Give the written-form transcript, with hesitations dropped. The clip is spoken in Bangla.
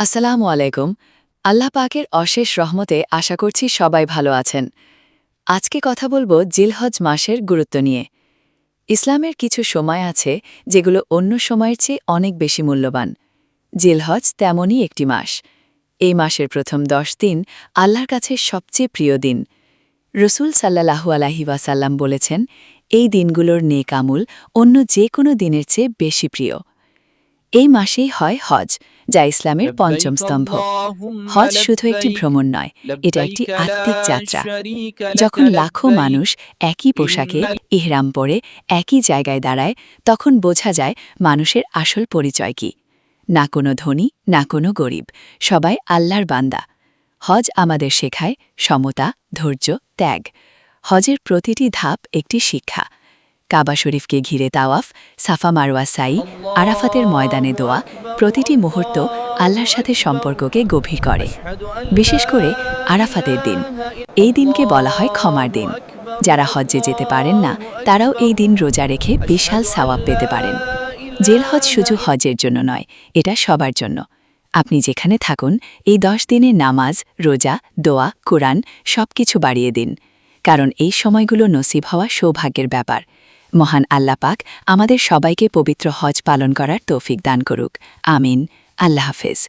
আসসালামু আলাইকুম। আল্লাহ পাকের অশেষ রহমতে আশা করছি সবাই ভালো আছেন। আজকে কথা বলবো জিলহজ মাসের গুরুত্ব নিয়ে। ইসলামের কিছু সময় আছে যেগুলো অন্য সময়ের চেয়ে অনেক বেশি মূল্যবান। জিলহজ তেমনই একটি মাস। এই মাসের প্রথম 10 দিন আল্লাহর কাছে সবচেয়ে প্রিয় দিন। রসুল সাল্লাল্লাহু আলাইহি ওয়াসাল্লাম বলেছেন, এই দিনগুলোর নেক আমল অন্য যে কোনো দিনের চেয়ে বেশি প্রিয়। এই মাসেই হয় হজ, যা ইসলামের পঞ্চম لبيك স্তম্ভ। اللهم হজ শুধু একটি لبيك ভ্রমণ নয়, এটা একটি لبيك আত্মিক لا যাত্রা। شريك لك যখন লাখো لبيك মানুষ একই পোশাকে إن ইহরাম পরে একই জায়গায় দাঁড়ায়, তখন বোঝা যায় মানুষের আসল পরিচয় কি। না কোনো ধনী, না কোনো গরিব, সবাই আল্লাহর বান্দা। হজ আমাদের শেখায় সমতা, ধৈর্য, ত্যাগ। হজের প্রতিটি ধাপ একটি শিক্ষা। কাবা শরীফকে ঘিরে তাওয়াফ, সাফা মারওয়া সাই, আরাফাতের ময়দানে الله দোয়া, أكبر প্রতিটি মুহূর্ত الله আল্লাহর সাথে أكبر সম্পর্ককে গভীর করে। أشهد أن বিশেষ لا করে আরাফাতের দিন। إله إلا এই দিনকে বলা হয় ক্ষমার الله দিন। أكبر যারা হজ্জে যেতে পারেন না, الله তারাও أكبر এই দিন রোজা রেখে বিশাল أشهد أن সওয়াব পেতে لا পারেন। জেলহজ إله শুধু হজের জন্য নয়, এটা সবার জন্য। আপনি যেখানে থাকুন, এই 10 দিনে নামাজ, রোজা, দোয়া, কোরআন সবকিছু বাড়িয়ে দিন। কারণ এই সময়গুলো নসিব হওয়া সৌভাগ্যের ব্যাপার। মহান আল্লাহ পাক আমাদের সবাইকে পবিত্র হজ পালন করার তৌফিক দান করুক। আমিন। আল্লাহ হাফেজ।